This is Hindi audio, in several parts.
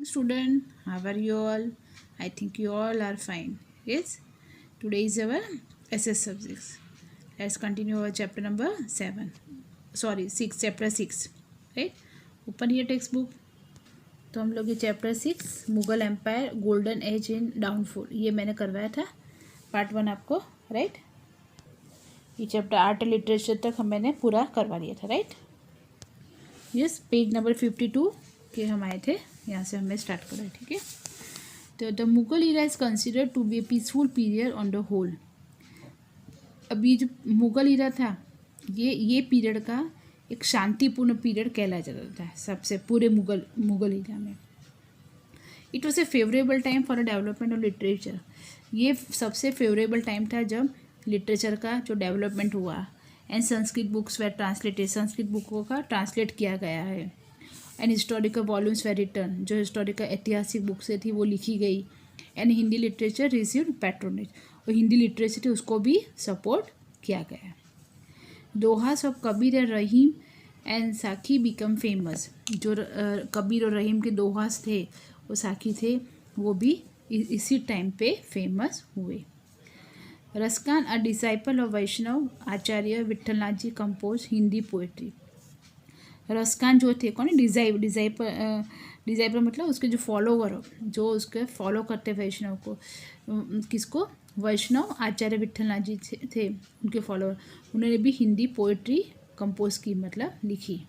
Student, how are you all? I think you all are fine. Yes, today is our SS subjects. Let's continue our chapter number 7. Sorry, 6, chapter 6. Right? Open your textbook. तो हम लोग ये chapter 6 Mughal empire golden age in downfall ये मैंने करवाया था पार्ट 1 आपको. राइट. ये चैप्टर आर्ट एंड लिटरेचर तक मैंने पूरा करवा लिया था. राइट. यस, पेज नंबर 52 के हम आए थे. यहाँ से हमने स्टार्ट करा है. ठीक है. तो the Mughal era is considered to be a peaceful period on the whole. अभी जो मुगल इरा था ये पीरियड का एक शांतिपूर्ण पीरियड कहला जाता था सबसे पूरे मुगल इरा में. It was a favourable time for a development of literature. ये सबसे फेवरेबल टाइम था जब लिटरेचर का जो डेवलपमेंट हुआ. And Sanskrit books were translated. Sanskrit बुकों का ट्रांसलेट किया गया है. And historical volumes were written. जो हिस्टोरिकल ऐतिहासिक बुक्सें थी वो लिखी गई. And Hindi literature received patronage. और हिंदी लिटरेचर थी उसको भी सपोर्ट किया गया. Dohas of Kabir and Rahim and Sakhi became famous. जो कबीर और रहीम के दोहास थे वो साखी थे वो भी इसी टाइम पे फेमस हुए. Raskhan a disciple of Vaishnava Acharya Vitthalnath ji compose Hindi poetry. Raskhan जो थे कौन डिजाइपर मतलब उसके जो फॉलोवर जो उसके फॉलो करते वैष्णव को किसको वैष्णव आचार्य विट्ठलनाथ जी थे उनके फॉलोअर. उन्होंने भी हिंदी पोएट्री कंपोज की मतलब लिखी.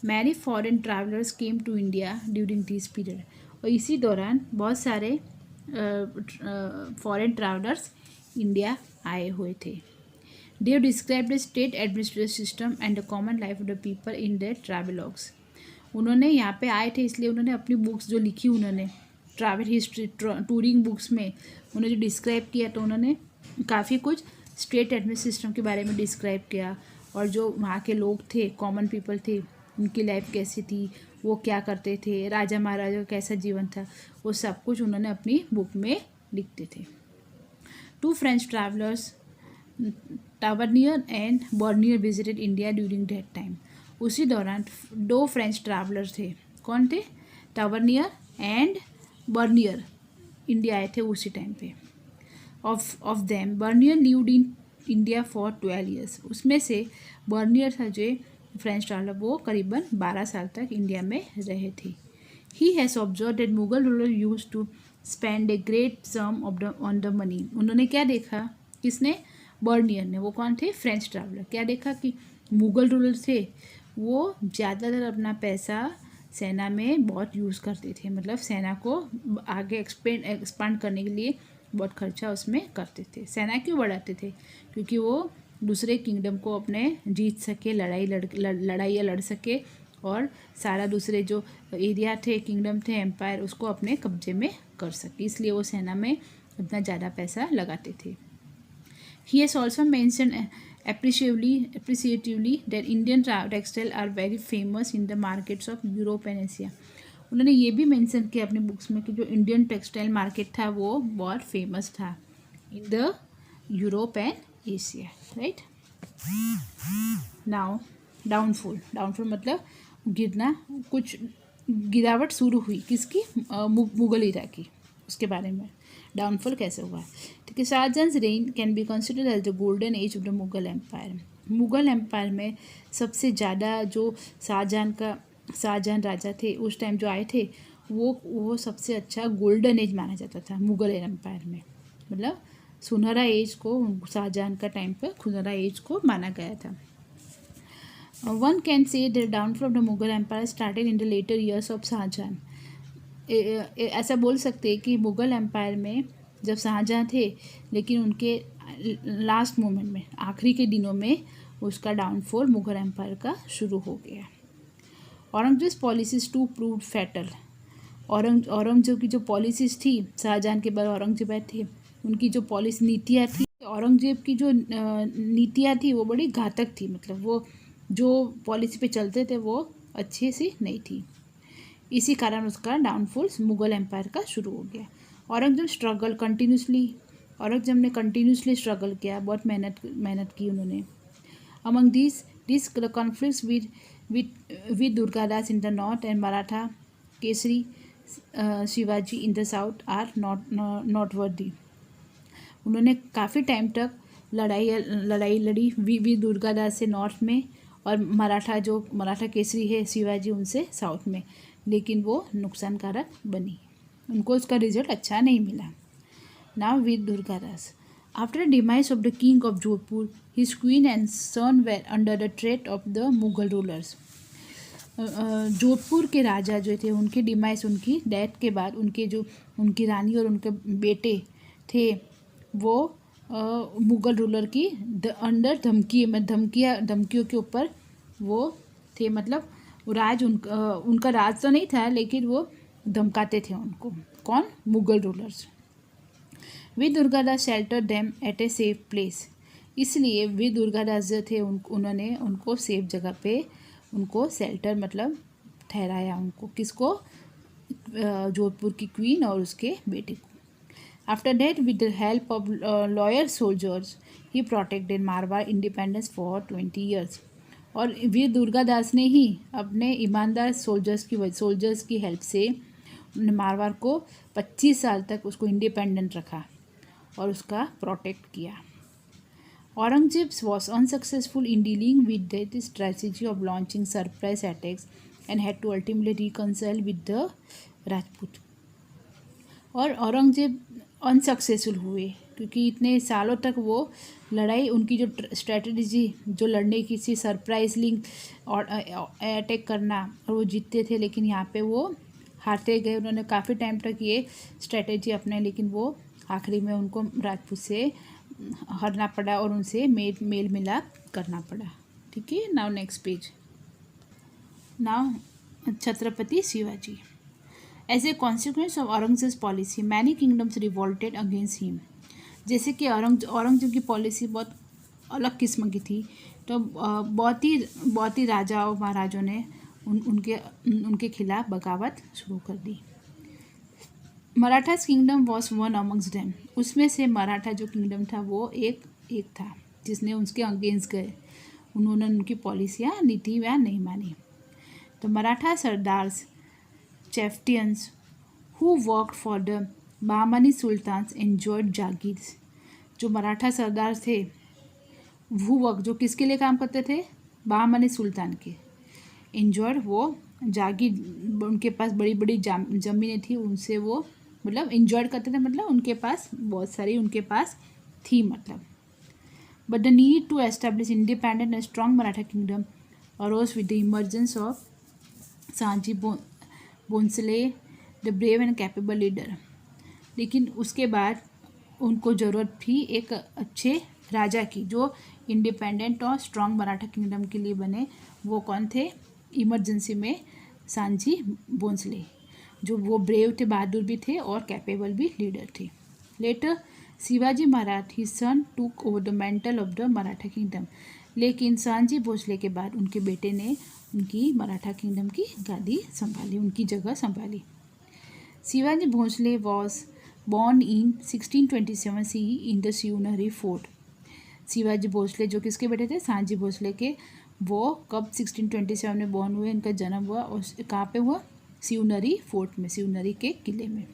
Many foreign travellers came to India during this period. और इसी दौरान बहुत सारे फॉरेन ट्रैवलर्स इंडिया आए हुए थे. They have described the state administrative system and the common life of the people in their travelogues. उन्होंने यहाँ पे आए थे इसलिए उन्होंने अपनी बुक्स जो लिखी उन्होंने ट्रैवल हिस्ट्री टूरिंग बुक्स में उन्होंने जो डिस्क्राइब किया तो उन्होंने काफ़ी कुछ स्टेट एडमिनिस्ट्रेशन सिस्टम के बारे में डिस्क्राइब किया. और जो वहाँ के लोग थे कॉमन पीपल थे उनकी लाइफ कैसी थी वो क्या करते थे राजा महाराजा का कैसा जीवन था वो सब कुछ उन्होंने अपनी बुक में लिखते थे. 2 French travellers Tavernier and Bernier visited India during that time. उसी दौरान 2 फ्रेंच ट्रैवलर थे. कौन थे? टावर्नियर एंड बर्नियर इंडिया आए थे उसी टाइम पे. Of them Bernier lived in India for 12 years. उसमें से बर्नियर था जो फ्रेंच ट्रैवलर वो करीबन 12 साल तक इंडिया में रहे थे. He has observe that Mughal ruler use to spend a great sum on the money. उन्होंने क्या देखा किसने बर्नियर ने. वो कौन थे? French traveller. क्या देखा कि मुगल रूलर थे वो ज़्यादातर अपना पैसा सेना में बहुत यूज़ करते थे. मतलब सेना को आगे एक्सपांड करने के लिए बहुत खर्चा उसमें करते थे. सेना क्यों बढ़ाते थे? क्योंकि वो दूसरे किंगडम को अपने जीत सके लड़ाइयाँ लड़ सके और सारा दूसरे जो एरिया थे किंगडम थे एम्पायर उसको अपने कब्जे में कर सके. इसलिए वो सेना में इतना ज़्यादा पैसा लगाते थे. He has also mentioned appreciatively that Indian textiles are very famous in the markets of Europe and Asia. उन्होंने ये भी मेंशन किया अपनी बुक्स में कि जो इंडियन टेक्सटाइल मार्केट था वो बहुत फेमस था in the Europe and Asia. Right. Now downfall मतलब गिरना. कुछ गिरावट शुरू हुई किसकी? मुगल इरा की. उसके बारे में डाउनफॉल कैसे हुआ. ठीक है. Shah Jahan's reign can be considered as the golden age of the Mughal empire. Mughal empire में सबसे ज़्यादा जो शाहजहां राजा थे उस टाइम जो आए थे वो सबसे अच्छा गोल्डन एज माना जाता था मुगल एम्पायर में. मतलब सुनहरा एज को शाहजहां का टाइम पर सुनहरा एज को माना गया था. One can say the downfall of the Mughal empire started in the later years of Shahjahan. ऐसा बोल सकते हैं कि मुग़ल एम्पायर में जब शाहजहाँ थे लेकिन उनके लास्ट मोमेंट में आखिरी के दिनों में उसका डाउनफॉल मुग़ल एम्पायर का शुरू हो गया. Aurangzeb policies to prove fatal. Aurangzeb की जो पॉलिसीज थी शाहजहाँ के बाद औरंगजेब थे उनकी जो नीतियाँ थी औरंगजेब की जो नीतियाँ थी वो बड़ी घातक थी. मतलब वो जो पॉलिसी पे चलते थे वो अच्छी सी नहीं थी. इसी कारण उसका डाउनफॉल मुगल एम्पायर का शुरू हो गया. औरंगजेब ने कंटिन्यूसली स्ट्रगल किया. बहुत मेहनत की उन्होंने. Among this conflicts with Durgadas in the north and Maratha Kesari Shivaji in the south are not worthy. उन्होंने काफ़ी टाइम तक लड़ाई लड़ी वी दुर्गादास से नॉर्थ में, और मराठा केसरी है शिवाजी उनसे साउथ में, लेकिन वो नुकसानकारक बनी, उनको उसका रिजल्ट अच्छा नहीं मिला। Now Veer Durgadas, after the demise of the king of Jodhpur, his queen and son were under the threat of the Mughal rulers. Jodhpur के राजा जो थे, उनके डिमाइस, उनकी डेथ के बाद उनकी रानी और उनके बेटे थे, वो मुग़ल रूलर की अंडर धमकियों के ऊपर वो थे, मतलब उनका राज तो नहीं था, लेकिन वो धमकाते थे उनको। कौन? Mughal rulers. V Durgadas shelter them at a safe place, इसलिए वी दुर्गादास जो थे उन्होंने उनको सेफ जगह पे उनको शेल्टर मतलब ठहराया उनको। किसको? जोधपुर की क्वीन और उसके बेटे को। After that, with the help of loyal soldiers, he protected Marwar independence for 20 years। और वीर दुर्गादास ने ही अपने ईमानदार सोल्जर्स की हेल्प से मारवाड़ को 25 साल तक उसको इंडिपेंडेंट रखा और उसका प्रोटेक्ट किया। Aurangzeb was unsuccessful in dealing with the strategy of launching surprise attacks and had to ultimately reconcile with the Rajput. और औरंगजेब अनसक्सेसफुल हुए क्योंकि इतने सालों तक वो लड़ाई, उनकी जो स्ट्रेटजी जो लड़ने की थी, सरप्राइजलिंग और अटैक करना, और वो जीतते थे, लेकिन यहाँ पे वो हारते गए। उन्होंने काफ़ी टाइम तक ये स्ट्रेटजी अपनाई, लेकिन वो आखिरी में उनको राजपूत से हारना पड़ा और उनसे मेल मिलाप करना पड़ा। ठीक है, now next page. Now Chhatrapati Shivaji. As a consequence of Aurangzeb's policy, many kingdoms revolted against him. जैसे कि औरंगजेब की पॉलिसी बहुत अलग किस्म की थी, तो बहुत ही राजाओं महाराजों ने उनके खिलाफ बगावत शुरू कर दी। Marathas kingdom was one amongst them, उसमें से मराठा जो किंगडम था वो एक था जिसने उसके अगेंस्ट गए, उन्होंने उनकी पॉलिसियाँ नीतियाँ नहीं मानी। तो Maratha sardars chieftains who worked for the Bahmani sultans enjoyed जागीर। जो मराठा सरदार थे वो जो किसके लिए काम करते थे? बहमनी सुल्तान के। enjoyed वो जागीर, उनके पास बड़ी बड़ी ज़मीनें थी, उनसे वो मतलब enjoyed करते थे, मतलब उनके पास बहुत सारी उनके पास थी मतलब। But the need to establish independent and strong Maratha kingdom arose with the emergence of Sanji Bhonsle, the brave and capable leader. लेकिन उसके बाद उनको ज़रूरत थी एक अच्छे राजा की जो इंडिपेंडेंट और स्ट्रॉन्ग मराठा किंगडम के लिए बने। वो कौन थे? इमरजेंसी में सांची भोंसले, जो वो ब्रेव थे, बहादुर भी थे और कैपेबल भी लीडर थे। Letter Shivaji Maharaj he son took over the mantle of the Maratha kingdom. लेकिन सांची भोंसले के बाद उनके बेटे ने उनकी मराठा किंगडम की गादी संभाली, उनकी जगह संभाली। Shivaji Bhonsle was born in 1627 CE in the Shivneri fort. Shivaji Bhonsle जो किसके बेटे थे? सांची भोंसले के। वो कब 1627 में बॉर्न हुए, इनका जन्म हुआ और कहाँ पे हुआ? शिवनहरी फोर्ट में, शिवनहरी के किले में।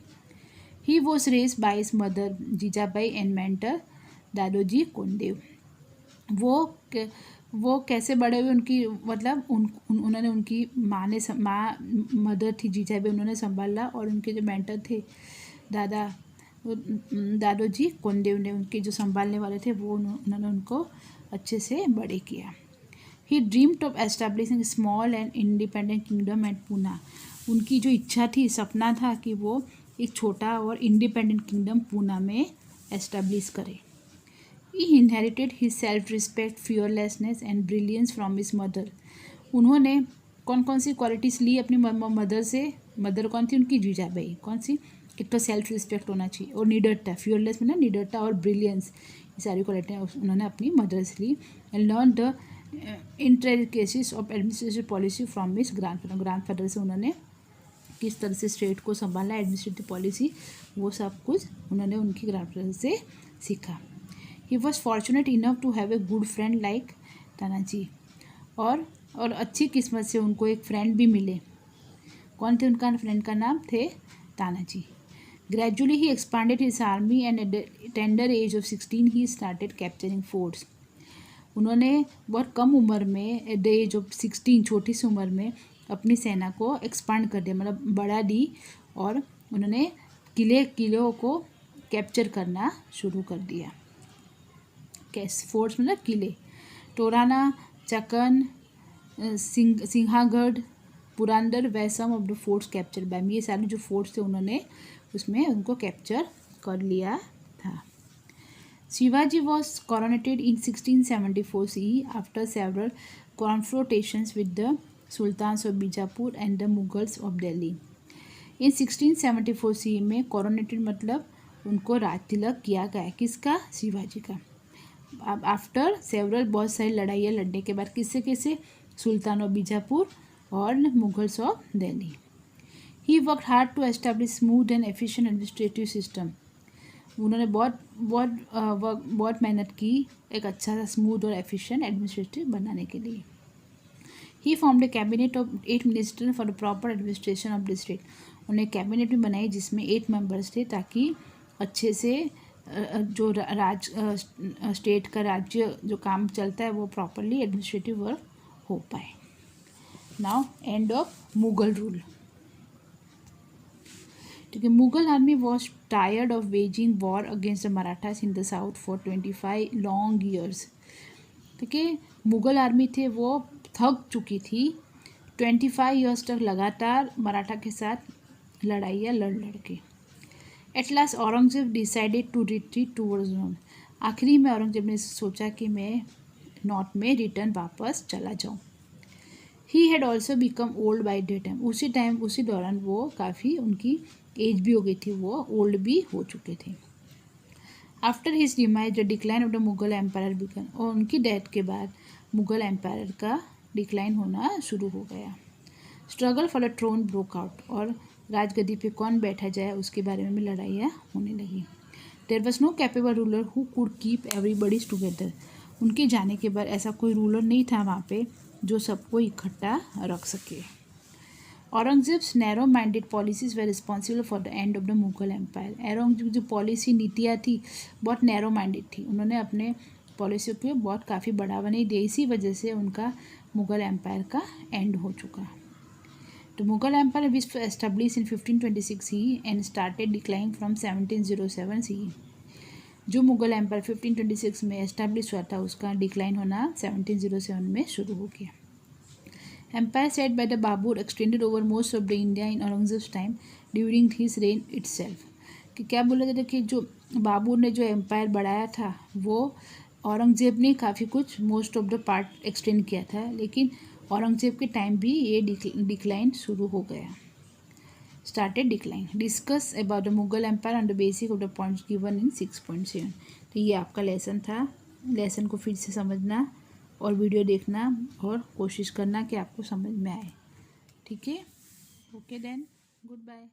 He was raised by his mother Jijabai and mentor Dadoji Konddev. वो कैसे बड़े हुए? उनकी मतलब उन्होंने उनकी माँ मदर थी जीजाबाई, उन्होंने संभाला, और उनके जो मेंटर थे दादोजी कोंडदेव ने, उनके जो संभालने वाले थे, वो उन्होंने उनको अच्छे से बड़े किया। He dreamed of establishing small and independent kingdom at Poona. उनकी जो इच्छा थी, सपना था कि वो एक छोटा और इंडिपेंडेंट किंगडम पूना में एस्टैब्लिश करे। He inherited his self-respect, fearlessness and brilliance from his mother। उन्होंने कौन कौन सी क्वालिटीज़ ली अपनी मदर से? मदर कौन थी? उनकी जीजाबाई। कौन सी? एक तो सेल्फ रिस्पेक्ट होना चाहिए, और निडरता, फ्यूरलेस में ना निडरता और ब्रिलियंस, ये सारी क्वालिटियाँ उन्होंने अपनी मदर से ली। And learn the intricacies of administrative policy from his grandfather से उन्होंने किस तरह से स्टेट को संभालना, एडमिनिस्ट्रेटिव पॉलिसी, वो सब कुछ उन्होंने उनकी ग्रैंडफादर से सीखा। He was fortunate enough to have a good friend like Tanaji. और अच्छी किस्मत से उनको एक फ्रेंड भी मिले, कौन थे उनका फ्रेंड का नाम थे Tanaji. Gradually he expanded his army and at the tender as of 16 he started capturing forts. उन्होंने बहुत कम उम्र में एट द एज ऑफ 16 छोटी सी उम्र में अपनी सेना को एक्सपांड कर दिया, मतलब बढ़ा दी, और उन्होंने किलों को कैप्चर करना शुरू कर दिया। फोर्ट्स मतलब किले, Torna, Chakan, Sinhagad, Purandar were some of the forts capture by, ये सारे जो फोर्ट्स थे उन्होंने उसमें उनको कैप्चर कर लिया था। Shivaji was coronated in 1674 CE after several confrontations with the sultans of Bijapur and the Mughals of Delhi. In 1674 CE में कॉरोनेटेड मतलब उनको राज तिलक किया गया। किसका? शिवाजी का। अब आफ्टर सेवरल बहुत सारी लड़ाइयाँ लड़ने के बाद किससे सुल्तान ऑफ बीजापुर और Mughals of Delhi. He work hard to establish smooth and efficient administrative system. उन्होंने बहुत मेहनत की एक अच्छा सा स्मूथ और एफिशिएंट एडमिनिस्ट्रेटिव बनाने के लिए। He formed a cabinet of 8 minister for the proper administration of district. उन्हें कैबिनेट भी बनाई जिसमें 8 मेंबर्स थे ताकि अच्छे से जो स्टेट का राज्य जो काम चलता है वो प्रॉपरली एडमिनिस्ट्रेटिव वर्क हो पाए। Now end of Mughal rule. ठीक है, Mughal army was tired of waging war against the Marathas in the south for 25 long years. ठीक है, मुगल आर्मी थे वो थक चुकी थी 25 ईयर्स तक लगातार मराठा के साथ लड़ाइयाँ लड़ के। At last Aurangzeb decided to retreat towards north. आखिरी में औरंगजेब ने सोचा कि मैं नॉर्थ में रिटर्न वापस चला जाऊँ। He had also become old by that time, उसी दौरान वो काफ़ी उनकी एज भी हो गई थी, वो ओल्ड भी हो चुके थे। After his demise the decline of the Mughal empire began. और उनकी डेथ के बाद मुगल एम्पायर का डिक्लाइन होना शुरू हो गया। Struggle for the throne broke out. और राजगद्दी पे कौन बैठा जाए उसके बारे में भी लड़ाइयाँ होने लगी। There was no capable ruler who could keep everybody's together. उनके जाने के बाद ऐसा कोई रूलर नहीं था वहाँ पे जो सबको इकट्ठा रख सके। Aurangzeb's narrow minded policies were responsible for the end of the Mughal empire. Aurangzeb जो पॉलिसी नीतियाँ थी बहुत नैरो माइंडेड थी, उन्होंने अपने पॉलिसियों को बहुत काफ़ी बढ़ावा नहीं दिया, इसी वजह से उनका मुगल एम्पायर का एंड हो चुका। तो Mughal empire which establish in 1526 CE and started decline from 1707 CE। जो मुगल एम्पायर 1526 में एस्टेब्लिश हुआ था उसका डिक्लाइन होना 1707 में शुरू हो गया। Empire set by the Babur extended over most of the India in Aurangzeb's time during his reign itself. कि क्या बोला जाता है कि जो बाबर ने जो एम्पायर बढ़ाया था वो औरंगजेब ने काफ़ी कुछ most of the part extend किया था, लेकिन औरंगजेब के टाइम भी ये डिक्लाइन शुरू हो गया। Started decline. Discuss about the Mughal empire on the basic of the points given in 6.7। तो ये आपका लेसन था। लेसन को फिर से समझना और वीडियो देखना और कोशिश करना कि आपको समझ में आए। ठीक है, ओके देन, गुड बाय।